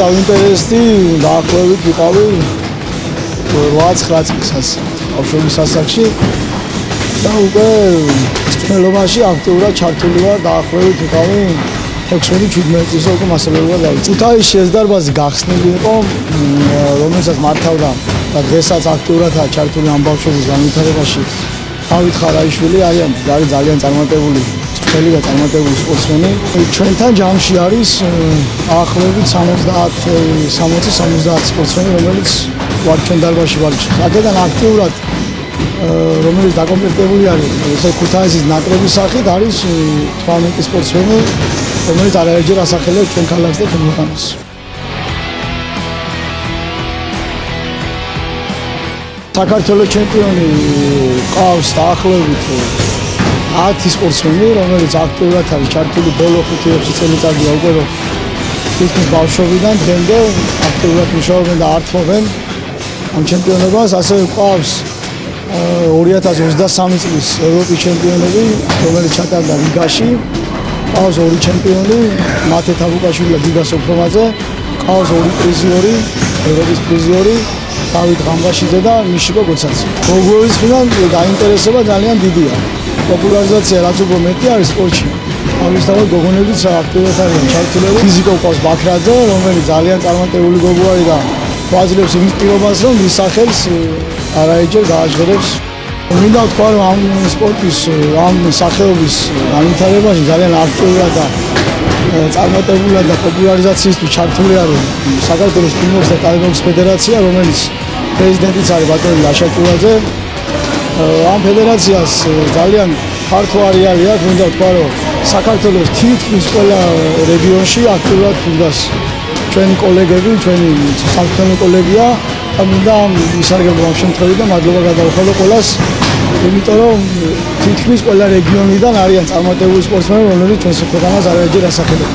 დავინტერესდი დაახლოებით ვიყავი 8-9 წელს ბავშვობის ასაკში და უკვე მწვრთნელობაში აქტიურად ჩართული ვარ დაახლოებით ვიყავი 16-17 წელს უკვე მასწავლებლად დავიწყე. ქუთაისში შესდარბაზი გახსნილი იყო, რომელსაც მართავდა და დღესაც აქტიურადაა ჩართული ამ ბავშვების განვითარებაში. დავით ხარაიშვილი არის ძალიან წარმატებული მწვრთნელი და წარმატებული სპორტსმენი. ჩვენთან ჯამში არის დაახლოებით 60-70 სპორტსმენი, რომელიც ვარ ჩვენ დარბაზში ვარჩევს. აქედან აქტიურად რომელიც დაკომპლექტებული არის ესე ქუთაისის ნაკრების სახით არის 18 სპორტსმენი, რომელიც არაერთხელ ასახელებს ჩვენ ქალაქს და ჩვენ ქვეყანას. საქართველოს ჩემპიონი ყავს დაახლოებით 10 სპორტსმენი, რომელიც აქტიურად არის ჩართული ბოლო 5-6 წელიწადია უკვე რომ თითქმის ბავშვობიდან დღემდე აქტიურად მუშაობენ და ართმობენ ამ ჩემპიონობას. ასევე ყავს 2023 წლის ევროპის ჩემპიონები, რომელიც ჩატარდა რიგაში. ყავს 2 ჩემპიონი, მათე თაბუკაშვილი და გიგა სოფრომაძე. ყავს 2 პრიზიორი, ევროპის პრიზიორი, დავით ღამბაშიძე და მიშიკო გოცაცი. გოგოების მხრიდან დაინტერესება ძალიან დიდია. პოპულარიზაცია რაც უფრო მეტი არის სპორტში. ამისთანავე გოგონებიც აქტიურად არიან ჩართულები. ფიზიკო ყავს ბაქრაძე, რომელიც ძალიან წარმატებული გოგო არის და გვაძლევს იმის პირობას, რომ მის სახელს არაერთხელ გააჟღერებს. მინდა ვთქვა, რომ ამ სპორტის, ამ სახეობის განვითარებაში ძალიან აქტიურად და წარმატებულად და პოპულარიზაციისთვის ჩართული არის საქართველოს ფეხბურთის და კალათბურთის ფედერაცია, რომელიც პრეზიდენტიც არის ბატონი ლაშა ჭურაძე. ამ ფედერაციას ძალიან ფართო არეალი აქვს, მინდა ვთქვა, რომ საქართველოს თითქმის ყველა რეგიონში აქტიურად ფუძგას ჩვენი კოლეგები, ჩვენი სამწვრთნელო კოლეგია და მინდა ისარგებლო ამ შემთხვევით და მადლობა გადავხადო ყველას, იმიტომ რომ თითქმის ყველა რეგიონიდან არიან წარმატებული სპორტსმენები, რომლებიც ჩვენს ქვეყანას არაერთხელ ასახელებენ.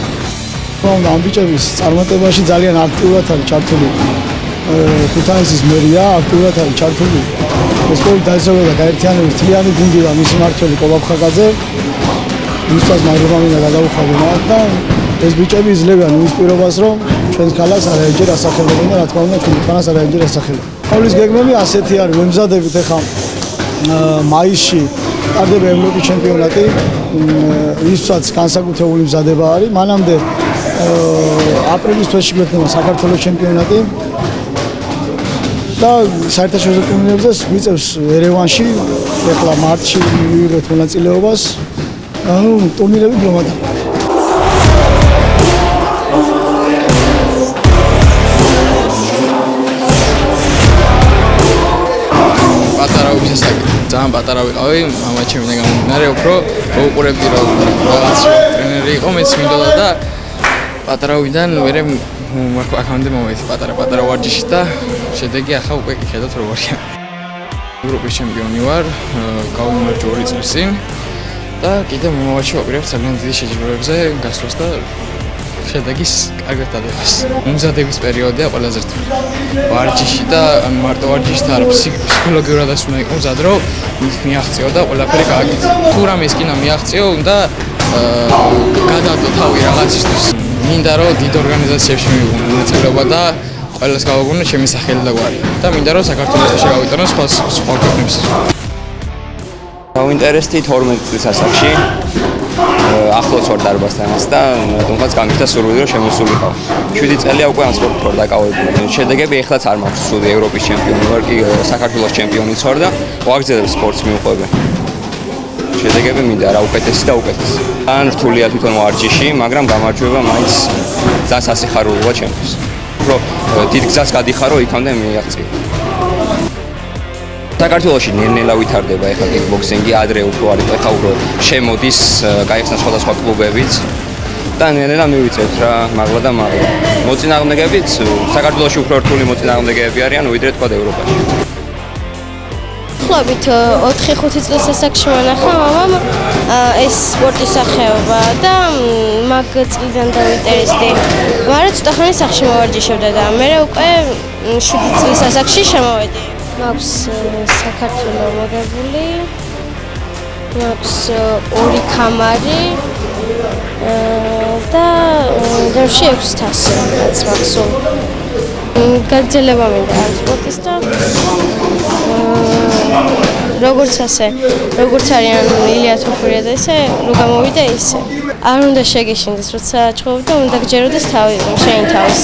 რომ ამ ბიჭების წარმატებაში ძალიან აქტიურად არის ჩართული ქუთაისის მერია, აქტიურად არის ჩართული სპორტ დაზოგადოება გაერთიანების თლიანი გუნდი და მისი მმართველი კობაბ ხაკაძე. მისთვის მადლობა მინდა გადავხადო მათ და ეს ბიჭები იძლევიან იმის პირობას, რომ ჩვენს ქალაქს არაერთხელ ასახელებენ და რა თქმა უნდა ჩვენ ქვეყანას არაერთხელ ასახელებენ. ყოვლის გეგმები ასეთი არის, ვემზადებით ახლა მაისში ტარდება ევროპის ჩემპიონატი, ისაც განსაკუთრებული მზადება არის. მანამდე აპრილის თვეში გვექნება საქართველოს ჩემპიონატი და საერთაშორისო ტურნირებზე გვიწევს ერევანში, ახლა მარტში მივიღეთ მონაწილეობას. ანუ ტურნირები გლომადა. ძალიან პატარა ვიყავი, მამა ჩემიდან გამომდინარე, უფრო მოუყურებდი რომ რაღაც ტრენერი იყო, მეც მინდოდა და პატარავიდან მერე აქამდე მომეცი პატარა ვარჯიში და შედეგი ახლა უკვე ხედავთ როგორია. ევროპის ჩემპიონი ვარ, გავიმარჯვე 2 წლის წინ და კიდე მომავალში ვაპირებ ძალიან დიდი შეჯიბრებებზე გასვლას და შედეგის კარგად დადებას. მომზადების პერიოდია ყველაზე რთული. ვარჯიში და მარტო ვარჯიში და ფსიქოლოგიურადაც უნდა იყო მზად, რომ მიაღწიო და ყველაფერი გააკეთო. თუ რამეს კიდე მიაღწიო, უნდა გადადო თავი რაღაცისთვის. მინდა რომ დიდ ორგანიზაციებში მივიღო მონაწილეობა და ყველას გავაგონო ჩემი სახელი და გვარი. და მინდა რომ საქართველოს შევავიტანო სხვა ქვეყნებს. დავინტერესდი 12 წლის ასაკში. ახლოს ვარ დარბაზთანაც და თუმცა გამიხდა სურვილი რომ შემოსულიყავ. 7 წელია უკვე ამ სპორტით ვარ დაკავებული. შედეგები ეხლაც არ მაქვს ცუდი, ევროპის ჩემპიონი ვარ, კი საქართველოს ჩემპიონიც ვარ და ვაგრძელებ სპორტს მივყვები. შედეგები მინდა რა უკეთესი და უკეთესი. ძალიან რთულია თვითონ ვარჯიში, მაგრამ გამარჯვება მაინც ძალიან სასიხარულოა ჩემთვის. უფრო დიდ გზას გადიხარო, იქამდე მიაღწიო. საქართველოში ნელ-ნელა ვითარდება ეხლა კიკბოქსინგი, ადრე უფრო არის, ეხლა უფრო შემოდის, გაიხსნა სხვადასხვა კლუბებიც და ნელ-ნელა მივიწევთ რა, მაღლა და მაღლა. მოწინააღმდეგეებიც საქართველოში უფრო რთული მოწინააღმდეგეები არიან, ვიდრე თქვა ევროპაში. ახლობით 4-5 წლის ასაკში მონახა მამამ ეს სპორტის სახეობა და მაგ წლიდან დავინტერესდი. მაგრამ ცოტა ხანი სახში მოვარჯიშობდა და მე უკვე 7 წლის ასაკში შემოვედი. მაქვს საქართველოს მოგებული, მაქვს 2 კამარი და დროში 6000 რაც მაქსიმუმ. გაგრძელება მინდა ამ სპორტის და როგორც არიან ილია თოფურია და ესე რო გამოვიდა ისე. არ უნდა შეგეშინდეს, როცა ჭხოვდა, უნდა გჯეროდეს შენი თავს.